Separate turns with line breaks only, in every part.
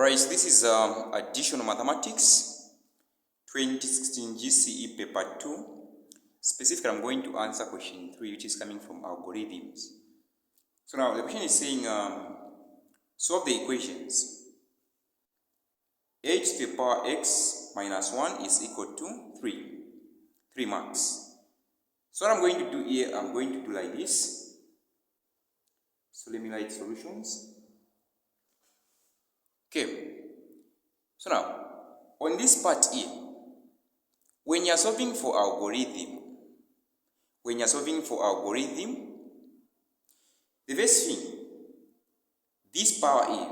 Alright, so this is Additional Mathematics 2016 GCE Paper 2. Specifically, I'm going to answer question 3, which is coming from algorithms. So now the question is saying, solve the equations. H to the power x minus 1 is equal to 3. 3 marks. So what I'm going to do here, I'm going to do like this. So let me write solutions. Okay, so now, on this part here, when you are solving for algorithm, the first thing, this power here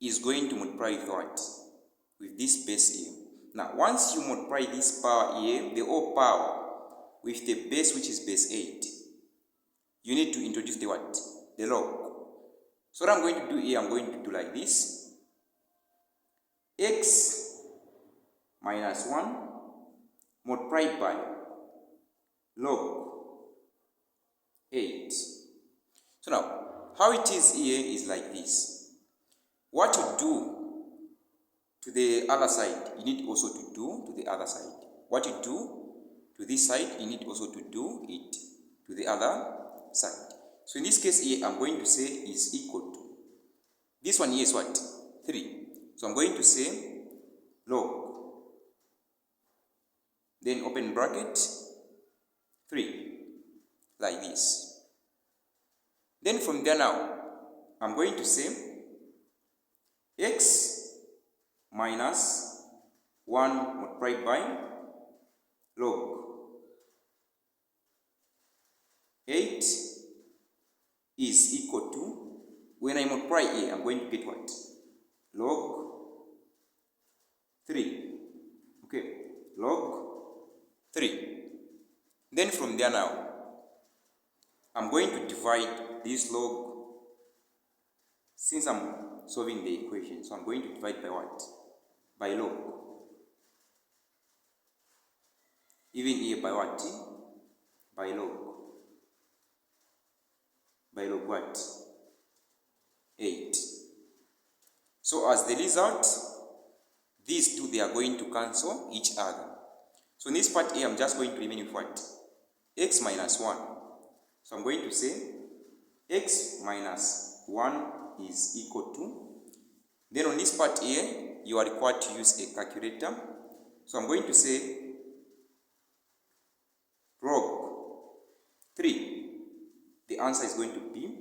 is going to multiply with what? With this base here. Now, once you multiply this power here, the whole power, with the base which is base 8, you need to introduce the what? The log. So what I'm going to do here, I'm going to do like this. X minus 1 multiplied by log 8. So now, how it is here is like this. What you do to the other side, you need also to do to the other side. What you do to this side, you need also to do it to the other side. So in this case here, I'm going to say is equal to, this one here is what? 3. So I'm going to say log, then open bracket, 3, like this. Then from there now, I'm going to say x minus 1 multiplied by log 8 is equal to, when I multiply here, I'm going to get what? Log 3. Okay, log 3. Then from there now, I'm going to divide this log, since I'm solving the equation, so I'm going to divide by what? By log. Even here by what? By log. By log what? 8. So as the result, these two, they are going to cancel each other. So in this part here, I'm just going to remain with what? X minus 1. So I'm going to say x minus 1 is equal to, then on this part here, you are required to use a calculator. So I'm going to say log 3. The answer is going to be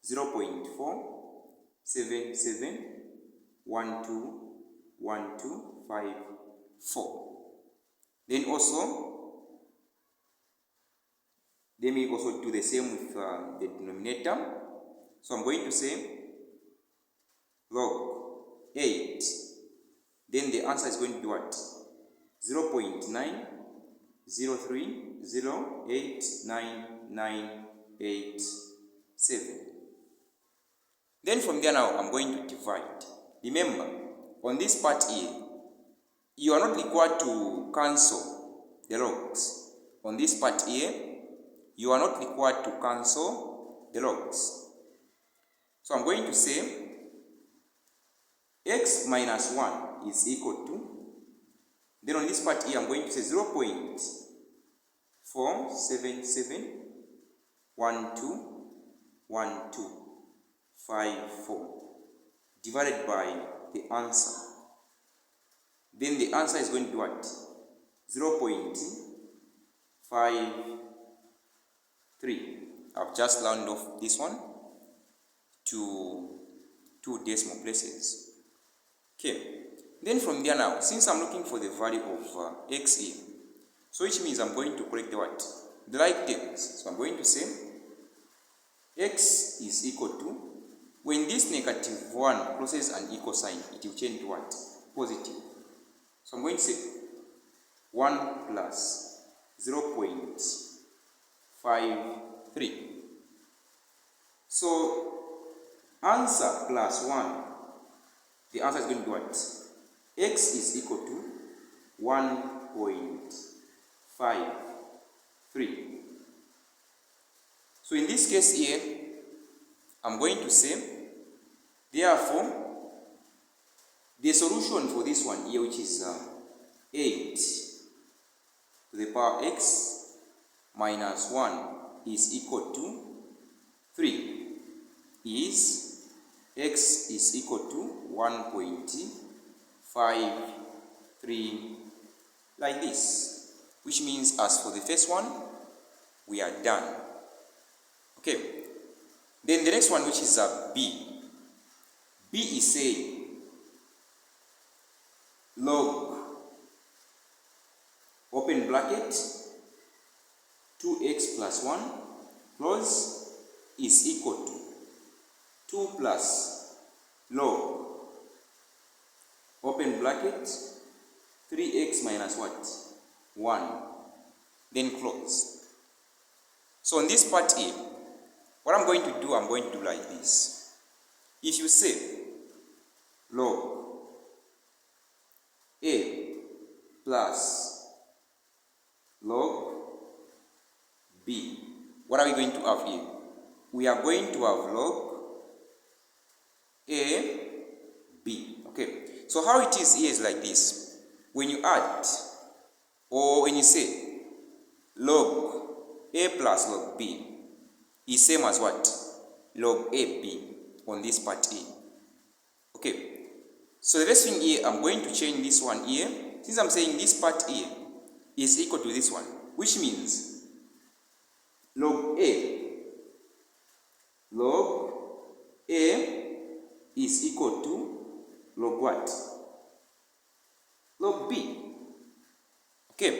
0.477121254. Then also, let me also do the same with the denominator. So I'm going to say log 8. Then the answer is going to be what? 0.90308997. Then from there now, I'm going to divide. Remember, on this part here, you are not required to cancel the logs. On this part here, you are not required to cancel the logs. So I'm going to say x minus 1 is equal to, then on this part here, I'm going to say 0.477121254 divided by the answer. Then the answer is going to be what? 0.53. I've just rounded off this one to 2 decimal places. Okay. Then from there now, since I'm looking for the value of x here, so which means I'm going to collect the what? The like terms. So I'm going to say x is equal to, when this negative 1 crosses an equal sign, it will change to what? Positive. So I'm going to say 1 plus 0.53. So answer plus 1, the answer is going to be what? X is equal to 1.53. So in this case here, I'm going to say, therefore, solution for this one here, which is 8 to the power x minus 1 is equal to 3, is x is equal to 1.53, like this, which means as for the first one, we are done. Okay, then the next one, which is b. B is saying log, open bracket, 2x plus 1 close is equal to 2 plus log, open bracket, 3x minus what? 1, then close. So on this part here, what I'm going to do like this. If you say log a plus log b, what are we going to have here? We are going to have log a b. Okay, so how it is here is like this. When you add, or when you say log a plus log b is same as what? Log ab on this part A. Okay, so the first thing here, I'm going to change this one here. Since I'm saying this part here is equal to this one, which means log A is equal to log what? Log B. Okay,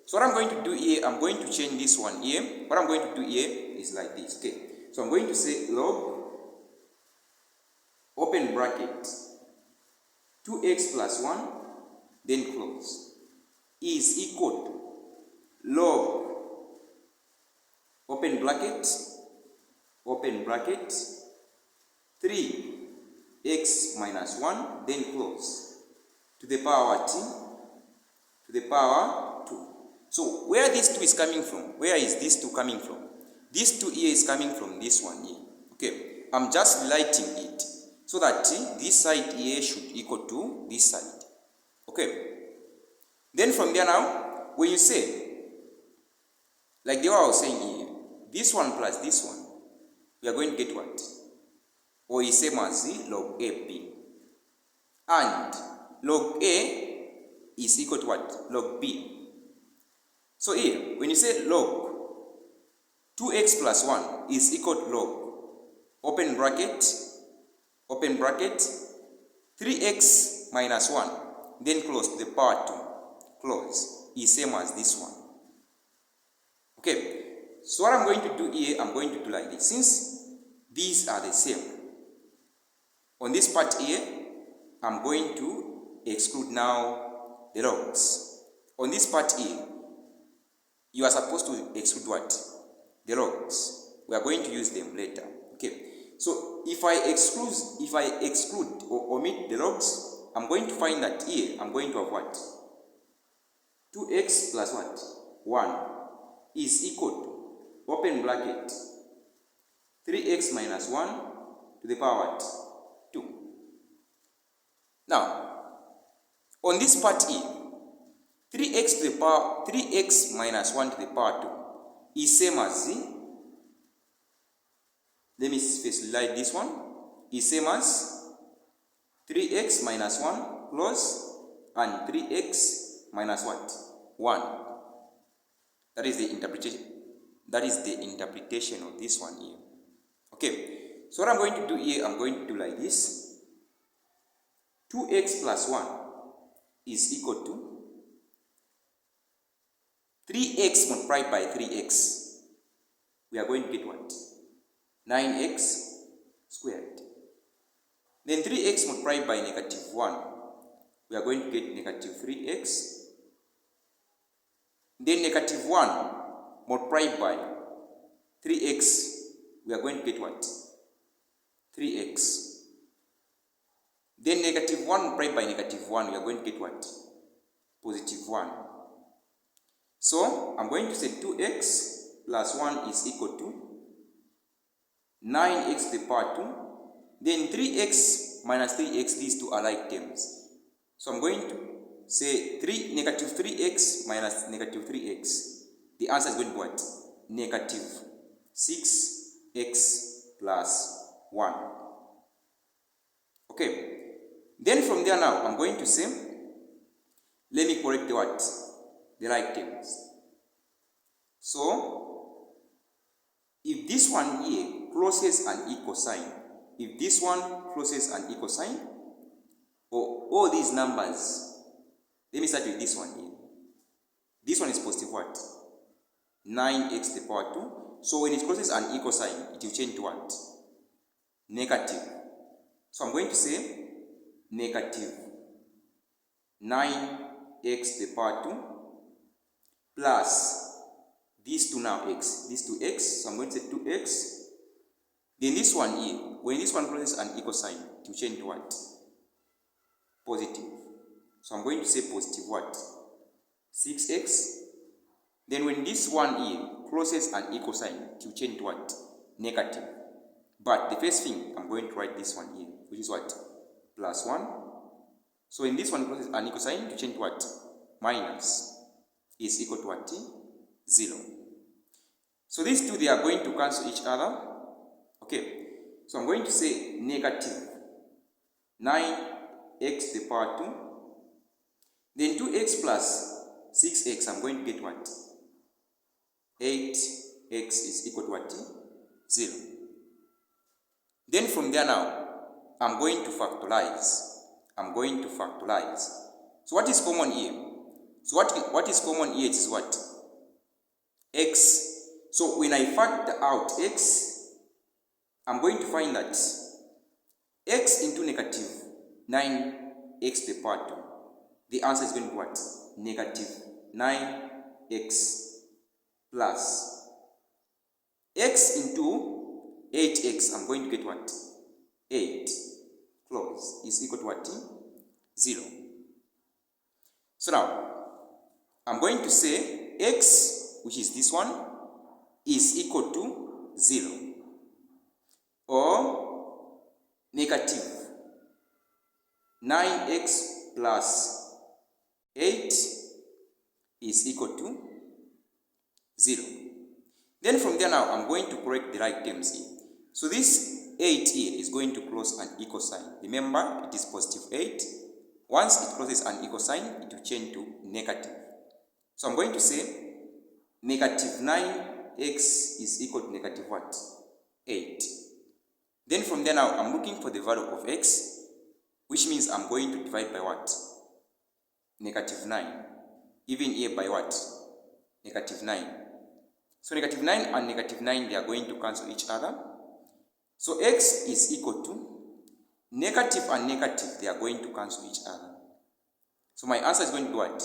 so what I'm going to do here, I'm going to change this one here. What I'm going to do here is like this. Okay, so I'm going to say log, open bracket, 2x plus 1, then close, is equal to log, open bracket, 3x minus 1, then close, to the power t, to the power 2. So where this 2 is coming from? Where is this 2 coming from? This 2 here is coming from this one here. Okay, I'm just lighting it so that this side here should equal to this side. Okay, then from there now, when you say, like the way I was saying here, this one plus this one, we are going to get what? Or is same as log AB. And log A is equal to what? Log B. So here, when you say log 2x plus 1 is equal to log, open bracket, 3x minus 1, then close to the power 2, close, is same as this one. Okay, so what I'm going to do here, I'm going to do like this. Since these are the same, on this part here, I'm going to exclude now the logs. On this part here, you are supposed to exclude what? The logs. We are going to use them later. Okay, so if I exclude or omit the logs, I'm going to find that here I'm going to have what? 2x plus what? 1 is equal to, open bracket, 3x minus 1 to the power what? 2. Now, on this part here, 3x minus 1 to the power 2 is same as, let me specify this one, is same as 3x minus 1 close and 3x minus what? 1. That is the interpretation. That is the interpretation of this one here. Okay, so what I'm going to do here, I'm going to do like this. 2x plus 1 is equal to 3x multiplied by 3x. We are going to get what? 9x squared. Then 3x multiplied by negative 1. We are going to get negative 3x. Then negative 1 multiplied by 3x. We are going to get what? 3x. Then negative 1 multiplied by negative 1. We are going to get what? Positive 1. So, I'm going to say 2x plus 1 is equal to 9x to the power 2. Then 3x minus 3x, these two are like terms. So I'm going to say negative 3x minus negative 3x. The answer is going to be what? Negative 6x plus 1. Okay. Then from there now, I'm going to say, let me correct the what? The like terms. So, if this one here crosses an equal sign, if this one crosses an equal sign, or all these numbers, let me start with this one here. This one is positive what? 9x to the power 2. So when it crosses an equal sign, it will change to what? Negative. So I'm going to say negative 9x to the power 2 plus these two now x, these two x, so I'm going to say 2x. Then this one here, when this one crosses an equal sign, it will change to what? Positive. So I'm going to say positive what? 6x. Then when this one here crosses an equal sign, it will change to what? Negative. But the first thing, I'm going to write this one here, which is what? Plus 1. So when this one crosses an equal sign, to change to what? Minus is equal to what? 0. So these two, they are going to cancel each other. Okay. So I'm going to say negative 9x to the power 2. Then 2x plus 6x, I'm going to get what? 8x is equal to what? 0. Then from there now, I'm going to factorize. I'm going to factorize. So what is common here? So what is common here is what? X. So when I factor out x, I'm going to find that x into negative 9x to the power 2. The answer is going to be what? Negative 9x plus x into 8x. I'm going to get what? 8 close is equal to what? 0. So now, I'm going to say x, which is this one, is equal to 0. Or negative 9x plus 8 is equal to 0. Then from there now, I'm going to correct the right terms here. So this 8 here is going to cross an equal sign. Remember, it is positive 8. Once it crosses an equal sign, it will change to negative. So I'm going to say negative 9x is equal to negative what? 8. Then from there now, I'm looking for the value of x, which means I'm going to divide by what? Negative 9. Even here by what? Negative 9. So negative 9 and negative 9, they are going to cancel each other. So x is equal to negative and negative, they are going to cancel each other. So my answer is going to be what?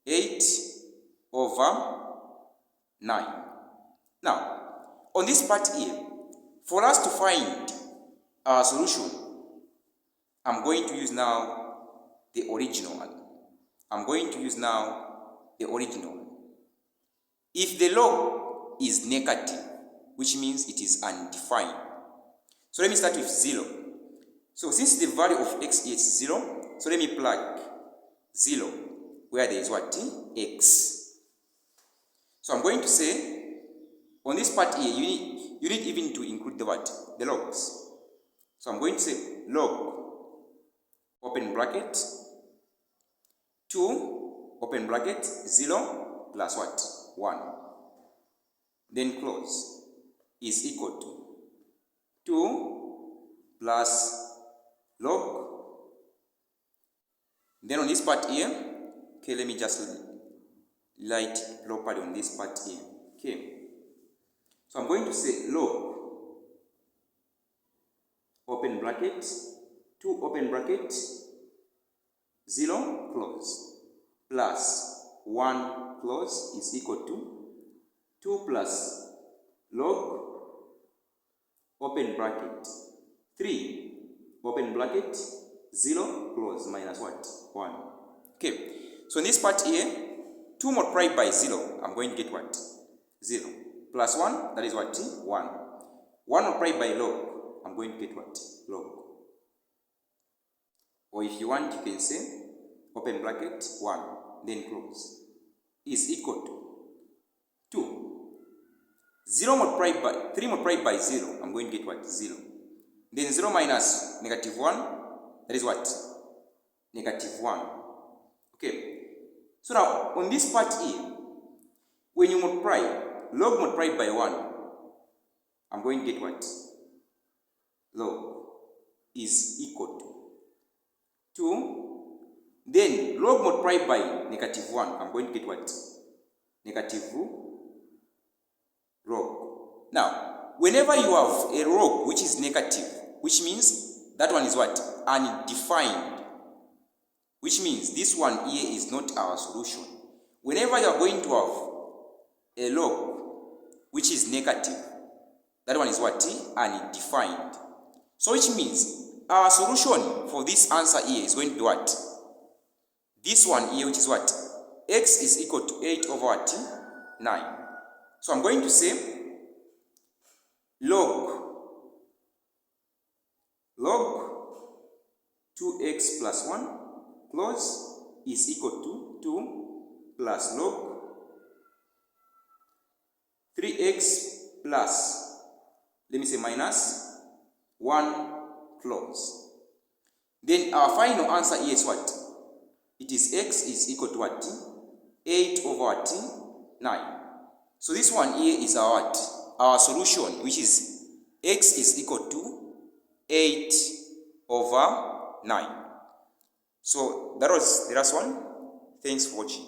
8 over 9. Now, on this part here, for us to find our solution, I'm going to use now the original one. I'm going to use now the original one. If the log is negative, which means it is undefined. So let me start with 0. So since the value of x is 0, so let me plug 0 where there is what? X. So I'm going to say, on this part here, you need even to include the what? The logs. So I'm going to say log, open bracket, 2, open bracket, 0 plus what? 1. Then close is equal to 2 plus log. Then on this part here, okay, let me just light properly on this part here. Okay. So I'm going to say log, open bracket, 2 open bracket, 0 close, plus 1 close is equal to 2 plus log, open bracket, 3 open bracket, 0 close, minus what? 1. Okay, so in this part here, 2 multiplied by 0, I'm going to get what? 0. Plus 1, that is what? 1. 1 multiplied by log, I'm going to get what? Log. or if you want, you can say open bracket 1, then close, is equal to 2. 0 multiplied by 3 multiplied by 0, I'm going to get what? 0. Then 0 minus negative 1, that is what? Negative 1. Okay. So now, on this part here, when you multiply, log multiplied by 1, I'm going to get what? Log is equal to 2. Then, log multiplied by negative 1, I'm going to get what? Negative log. Now, whenever you have a log which is negative, which means that one is what? Undefined. Which means this one here is not our solution. Whenever you are going to have a log which is negative, that one is what? Undefined. So which means our solution for this answer here is going to be what? This one here, which is what? X is equal to 8 over what? 9. So I'm going to say log 2x plus 1 close is equal to 2 plus log 3x plus, let me say minus 1 close. Then our final answer here is what? It is x is equal to what? 8 over what? 9. So this one here is our what? Our solution, which is x is equal to 8 over 9. So that was the last one. Thanks for watching.